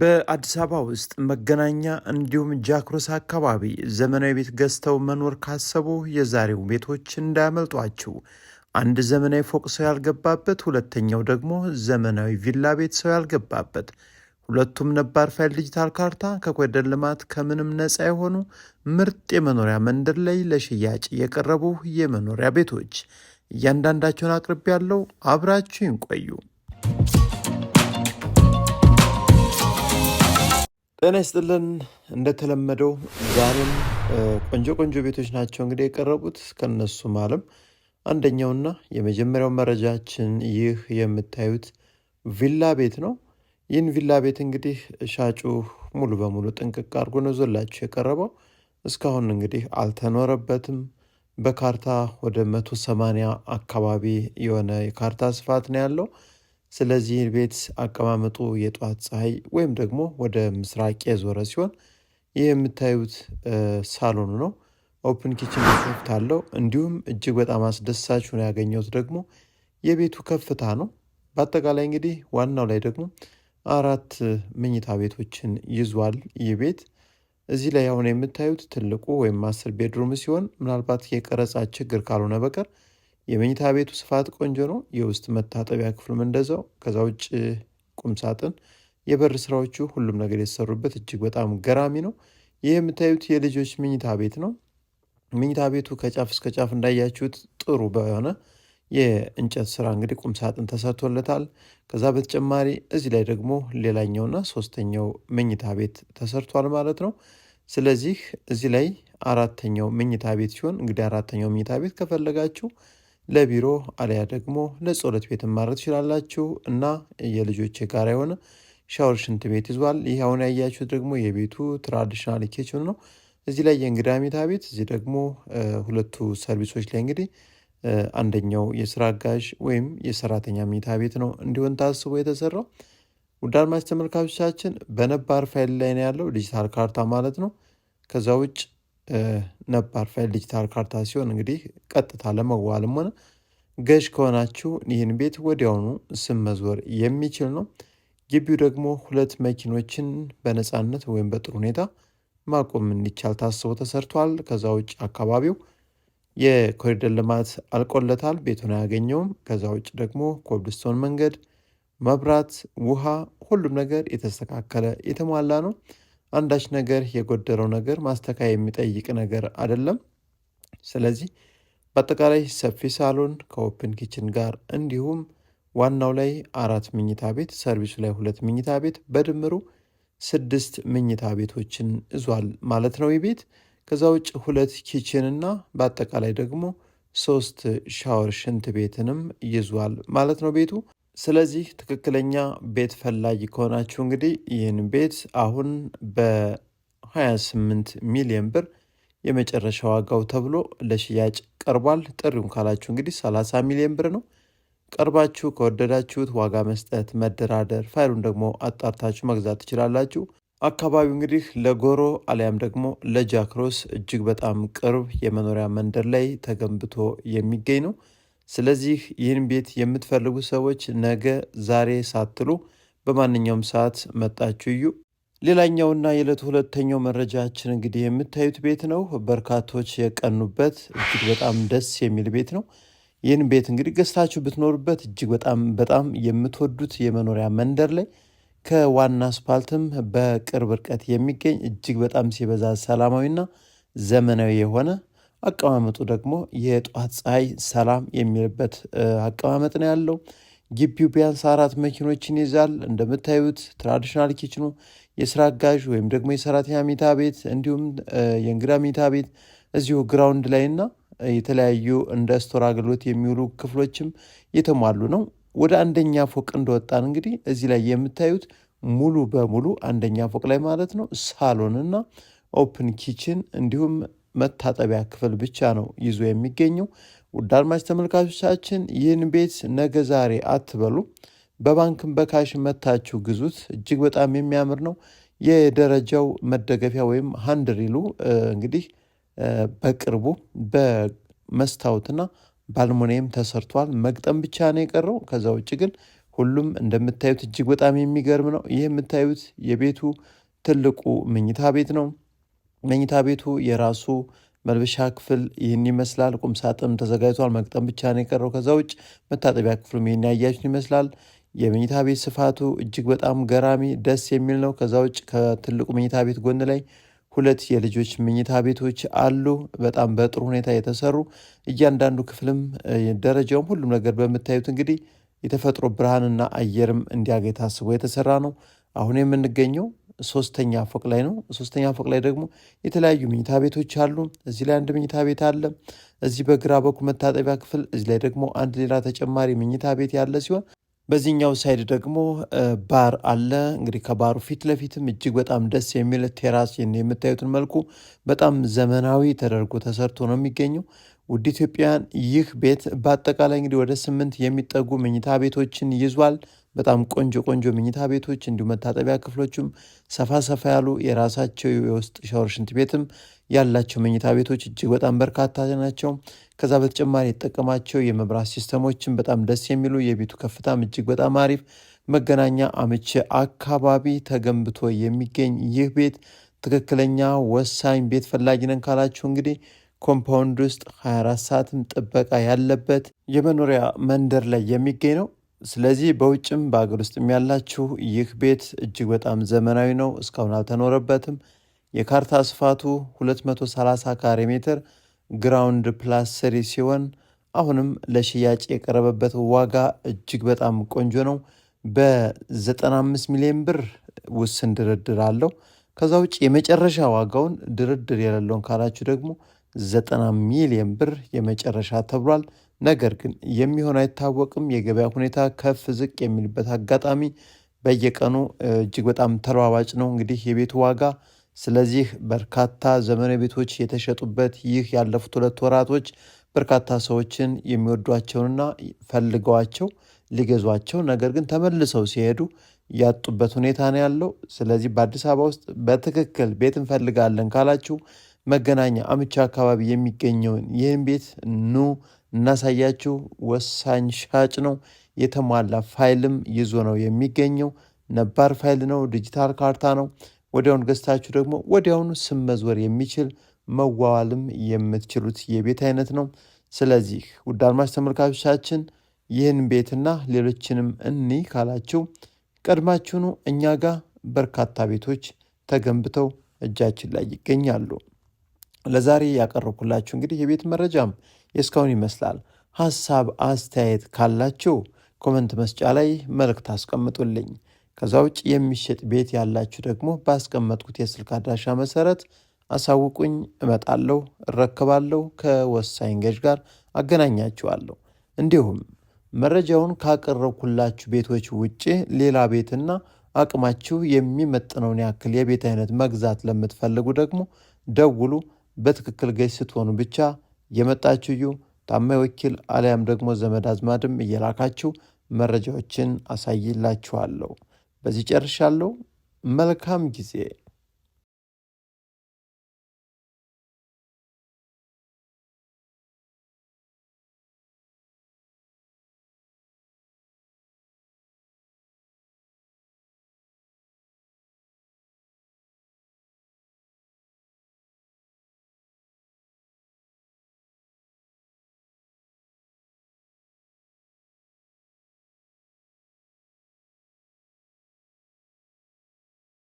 በአዲስ አበባ ውስጥ መገናኛ እንዲሁም ጃክሮስ አካባቢ ዘመናዊ ቤት ገዝተው መኖር ካሰቡ የዛሬው ቤቶች እንዳያመልጧችሁ። አንድ ዘመናዊ ፎቅ ሰው ያልገባበት፣ ሁለተኛው ደግሞ ዘመናዊ ቪላ ቤት ሰው ያልገባበት፣ ሁለቱም ነባር ፋይል ዲጂታል ካርታ ከኮሪደር ልማት ከምንም ነፃ የሆኑ ምርጥ የመኖሪያ መንደር ላይ ለሽያጭ የቀረቡ የመኖሪያ ቤቶች እያንዳንዳቸውን አቅርቤ ያለው አብራችሁን ቆዩ። ጤና ይስጥልን። እንደተለመደው ዛሬም ቆንጆ ቤቶች ናቸው እንግዲህ የቀረቡት። ከነሱም አለም አንደኛውና የመጀመሪያው መረጃችን ይህ የምታዩት ቪላ ቤት ነው። ይህን ቪላ ቤት እንግዲህ ሻጩ ሙሉ በሙሉ ጥንቅቅ አድርጎ ነው ዞላችሁ የቀረበው። እስካሁን እንግዲህ አልተኖረበትም። በካርታ ወደ 180 አካባቢ የሆነ የካርታ ስፋት ነው ያለው። ስለዚህ ቤት አቀማመጡ የጧት ፀሐይ ወይም ደግሞ ወደ ምስራቅ የዞረ ሲሆን ይህ የምታዩት ሳሎኑ ነው። ኦፕን ኪችን ኮንሰፕት አለው። እንዲሁም እጅግ በጣም አስደሳች ሆኖ ያገኘሁት ደግሞ የቤቱ ከፍታ ነው። በአጠቃላይ እንግዲህ ዋናው ላይ ደግሞ 4 መኝታ ቤቶችን ይዟል ይህ ቤት። እዚህ ላይ አሁን የምታዩት ትልቁ ወይም 10 ቤድሩም ሲሆን ምናልባት የቀረጻ ችግር ካልሆነ በቀር የመኝታ ቤቱ ስፋት ቆንጆ ነው። የውስጥ መታጠቢያ ክፍልም እንደዛው። ከዛ ውጭ ቁም ሳጥን፣ የበር ስራዎቹ ሁሉም ነገር የተሰሩበት እጅግ በጣም ገራሚ ነው። ይህ የምታዩት የልጆች መኝታ ቤት ነው። መኝታ ቤቱ ከጫፍ እስከ ጫፍ እንዳያችሁት ጥሩ በሆነ የእንጨት ስራ እንግዲህ ቁም ሳጥን ተሰርቶለታል። ከዛ በተጨማሪ እዚህ ላይ ደግሞ ሌላኛውና ሶስተኛው መኝታ ቤት ተሰርቷል ማለት ነው። ስለዚህ እዚህ ላይ 4ኛው መኝታ ቤት ሲሆን እንግዲህ 4ኛው መኝታ ቤት ከፈለጋችሁ ለቢሮ አሊያ ደግሞ ለጸሎት ቤት ማድረግ ትችላላችሁ እና የልጆች የጋራ የሆነ ሻወር ሽንት ቤት ይዟል። ይህ አሁን ያያችሁት ደግሞ የቤቱ ትራዲሽናል ኪችን ነው። እዚህ ላይ የእንግዳ መኝታ ቤት፣ እዚህ ደግሞ ሁለቱ ሰርቪሶች ላይ እንግዲህ አንደኛው የስራ አጋዥ ወይም የሰራተኛ መኝታ ቤት ነው እንዲሆን ታስቦ የተሰራው። ውድ አድማጭ ተመልካቾቻችን በነባር ፋይል ላይ ነው ያለው፣ ዲጂታል ካርታ ማለት ነው። ከዛ ውጭ ነባር ፋይል ዲጂታል ካርታ ሲሆን እንግዲህ ቀጥታ ለመዋልም ሆነ ገዥ ከሆናችሁ ይህን ቤት ወዲያውኑ ስም መዞር የሚችል ነው። ግቢው ደግሞ 2 መኪኖችን በነፃነት ወይም በጥሩ ሁኔታ ማቆም እንዲቻል ታስቦ ተሰርቷል። ከዛ ውጭ አካባቢው የኮሪደር ልማት አልቆለታል፣ ቤቱን አያገኘውም። ከዛ ውጭ ደግሞ ኮብልስቶን መንገድ፣ መብራት፣ ውሃ፣ ሁሉም ነገር የተስተካከለ የተሟላ ነው። አንዳች ነገር የጎደለው ነገር ማስተካከያ የሚጠይቅ ነገር አይደለም። ስለዚህ በአጠቃላይ ሰፊ ሳሎን ከኦፕን ኪችን ጋር እንዲሁም ዋናው ላይ 4 መኝታ ቤት፣ ሰርቪሱ ላይ 2 መኝታ ቤት፣ በድምሩ 6 መኝታ ቤቶችን ይዟል ማለት ነው ይህ ቤት። ከዛ ውጭ 2 ኪችን እና በአጠቃላይ ደግሞ 3 ሻወር ሽንት ቤትንም ይዟል ማለት ነው ቤቱ። ስለዚህ ትክክለኛ ቤት ፈላጊ ከሆናችሁ እንግዲህ ይህን ቤት አሁን በ28 ሚሊዮን ብር የመጨረሻ ዋጋው ተብሎ ለሽያጭ ቀርቧል። ጥሪውን ካላችሁ እንግዲህ 30 ሚሊዮን ብር ነው። ቀርባችሁ ከወደዳችሁት ዋጋ መስጠት፣ መደራደር፣ ፋይሉን ደግሞ አጣርታችሁ መግዛት ትችላላችሁ። አካባቢው እንግዲህ ለጎሮ አሊያም ደግሞ ለጃክሮስ እጅግ በጣም ቅርብ የመኖሪያ መንደር ላይ ተገንብቶ የሚገኝ ነው። ስለዚህ ይህን ቤት የምትፈልጉ ሰዎች ነገ ዛሬ ሳትሉ በማንኛውም ሰዓት መጣችሁ እዩ። ሌላኛውና የዕለቱ ሁለተኛው መረጃችን እንግዲህ የምታዩት ቤት ነው። በርካቶች የቀኑበት እጅግ በጣም ደስ የሚል ቤት ነው። ይህን ቤት እንግዲህ ገዝታችሁ ብትኖሩበት እጅግ በጣም የምትወዱት የመኖሪያ መንደር ላይ ከዋና አስፓልትም በቅርብ ርቀት የሚገኝ እጅግ በጣም ሲበዛ ሰላማዊና ዘመናዊ የሆነ አቀማመጡ ደግሞ የጧት ፀሐይ ሰላም የሚልበት አቀማመጥ ነው ያለው። ግቢው ቢያንስ 4 መኪኖችን ይዛል። እንደምታዩት ትራዲሽናል ኪችኑ፣ የስራ አጋዥ ወይም ደግሞ የሰራተኛ መኝታ ቤት እንዲሁም የእንግዳ መኝታ ቤት እዚሁ ግራውንድ ላይ እና የተለያዩ እንደ ስቶር አገልግሎት የሚውሉ ክፍሎችም የተሟሉ ነው። ወደ አንደኛ ፎቅ እንደወጣን እንግዲህ እዚህ ላይ የምታዩት ሙሉ በሙሉ አንደኛ ፎቅ ላይ ማለት ነው ሳሎንና ኦፕን ኪችን እንዲሁም መታጠቢያ ክፍል ብቻ ነው ይዞ የሚገኘው። ውድ አድማጭ ተመልካቾቻችን ይህን ቤት ነገ ዛሬ አትበሉ፣ በባንክም በካሽ መታችሁ ግዙት። እጅግ በጣም የሚያምር ነው። የደረጃው መደገፊያ ወይም ሃንድሪሉ እንግዲህ በቅርቡ በመስታወትና በአልሙኒየም ተሰርቷል። መግጠም ብቻ ነው የቀረው። ከዛ ውጭ ግን ሁሉም እንደምታዩት እጅግ በጣም የሚገርም ነው። ይህ የምታዩት የቤቱ ትልቁ መኝታ ቤት ነው። መኝታ ቤቱ የራሱ መልበሻ ክፍል ይህን ይመስላል። ቁም ሳጥን ተዘጋጅቷል። መግጠም ብቻ ነው የቀረው። ከዛ ውጭ መታጠቢያ ክፍሉም ይህን ያያችሁን ይመስላል። የመኝታ ቤት ስፋቱ እጅግ በጣም ገራሚ ደስ የሚል ነው። ከዛ ውጭ ከትልቁ መኝታ ቤት ጎን ላይ 2 የልጆች መኝታ ቤቶች አሉ። በጣም በጥሩ ሁኔታ የተሰሩ እያንዳንዱ ክፍልም ደረጃውም ሁሉም ነገር በምታዩት እንግዲህ የተፈጥሮ ብርሃንና አየርም እንዲያገኝ ታስቦ የተሰራ ነው። አሁን የምንገኘው 3ኛ ፎቅ ላይ ነው። 3ኛ ፎቅ ላይ ደግሞ የተለያዩ መኝታ ቤቶች አሉ። እዚህ ላይ አንድ መኝታ ቤት አለ። እዚህ በግራ በኩል መታጠቢያ ክፍል፣ እዚህ ላይ ደግሞ አንድ ሌላ ተጨማሪ መኝታ ቤት ያለ ሲሆን በዚህኛው ሳይድ ደግሞ ባር አለ። እንግዲህ ከባሩ ፊት ለፊትም እጅግ በጣም ደስ የሚል ቴራስ የምታዩትን መልኩ በጣም ዘመናዊ ተደርጎ ተሰርቶ ነው የሚገኘው። ውድ ኢትዮጵያውያን ይህ ቤት በአጠቃላይ እንግዲህ ወደ 8 የሚጠጉ መኝታ ቤቶችን ይዟል። በጣም ቆንጆ ቆንጆ መኝታ ቤቶች እንዲሁም መታጠቢያ ክፍሎችም ሰፋ ሰፋ ያሉ የራሳቸው የውስጥ ሻወር ሽንት ቤትም ያላቸው መኝታ ቤቶች እጅግ በጣም በርካታ ናቸው። ከዛ በተጨማሪ የተጠቀማቸው የመብራት ሲስተሞችን በጣም ደስ የሚሉ የቤቱ ከፍታም እጅግ በጣም አሪፍ መገናኛ አመቺ አካባቢ ተገንብቶ የሚገኝ ይህ ቤት ትክክለኛ ወሳኝ ቤት ፈላጊ ነን ካላችሁ እንግዲህ ኮምፓውንድ ውስጥ 24 ሰዓትም ጥበቃ ያለበት የመኖሪያ መንደር ላይ የሚገኝ ነው። ስለዚህ በውጭም በአገር ውስጥም ያላችሁ ይህ ቤት እጅግ በጣም ዘመናዊ ነው። እስካሁን አልተኖረበትም። የካርታ ስፋቱ 230 ካሬ ሜትር ግራውንድ ፕላስ 3 ሲሆን አሁንም ለሽያጭ የቀረበበት ዋጋ እጅግ በጣም ቆንጆ ነው። በ95 ሚሊዮን ብር ውስን ድርድር አለው። ከዛ ውጭ የመጨረሻ ዋጋውን ድርድር የሌለውን ካላችሁ ደግሞ 90 ሚሊዮን ብር የመጨረሻ ተብሏል። ነገር ግን የሚሆን አይታወቅም። የገበያ ሁኔታ ከፍ ዝቅ የሚልበት አጋጣሚ በየቀኑ እጅግ በጣም ተለዋዋጭ ነው እንግዲህ የቤቱ ዋጋ። ስለዚህ በርካታ ዘመናዊ ቤቶች የተሸጡበት ይህ ያለፉት 2 ወራቶች በርካታ ሰዎችን የሚወዷቸውንና ፈልገዋቸው ሊገዟቸው ነገር ግን ተመልሰው ሲሄዱ ያጡበት ሁኔታ ነው ያለው። ስለዚህ በአዲስ አበባ ውስጥ በትክክል ቤት እንፈልጋለን ካላችሁ መገናኛ አምቻ አካባቢ የሚገኘውን ይህን ቤት ኑ እናሳያችሁ። ወሳኝ ሻጭ ነው። የተሟላ ፋይልም ይዞ ነው የሚገኘው። ነባር ፋይል ነው። ዲጂታል ካርታ ነው። ወዲያውኑ ገዝታችሁ ደግሞ ወዲያውኑ ስም መዝወር የሚችል መዋዋልም የምትችሉት የቤት አይነት ነው። ስለዚህ ውድ አድማጭ ተመልካቾቻችን ይህን ቤትና ሌሎችንም እኒ ካላችሁ ቀድማችሁኑ እኛ ጋር በርካታ ቤቶች ተገንብተው እጃችን ላይ ይገኛሉ። ለዛሬ ያቀረብኩላችሁ እንግዲህ የቤት መረጃም የእስካሁን ይመስላል። ሀሳብ አስተያየት ካላችሁ ኮመንት መስጫ ላይ መልእክት አስቀምጡልኝ። ከዛ ውጭ የሚሸጥ ቤት ያላችሁ ደግሞ ባስቀመጥኩት የስልክ አድራሻ መሰረት አሳውቁኝ። እመጣለሁ፣ እረከባለሁ፣ ከወሳኝ ገዥ ጋር አገናኛችኋለሁ። እንዲሁም መረጃውን ካቀረብኩላችሁ ቤቶች ውጭ ሌላ ቤትና አቅማችሁ የሚመጥነውን ያክል የቤት አይነት መግዛት ለምትፈልጉ ደግሞ ደውሉ። በትክክል ገዥ ስትሆኑ ብቻ የመጣችሁ ታማኝ ወኪል አሊያም ደግሞ ዘመድ አዝማድም እየላካችሁ መረጃዎችን አሳይላችኋለሁ። በዚህ ጨርሻለሁ። መልካም ጊዜ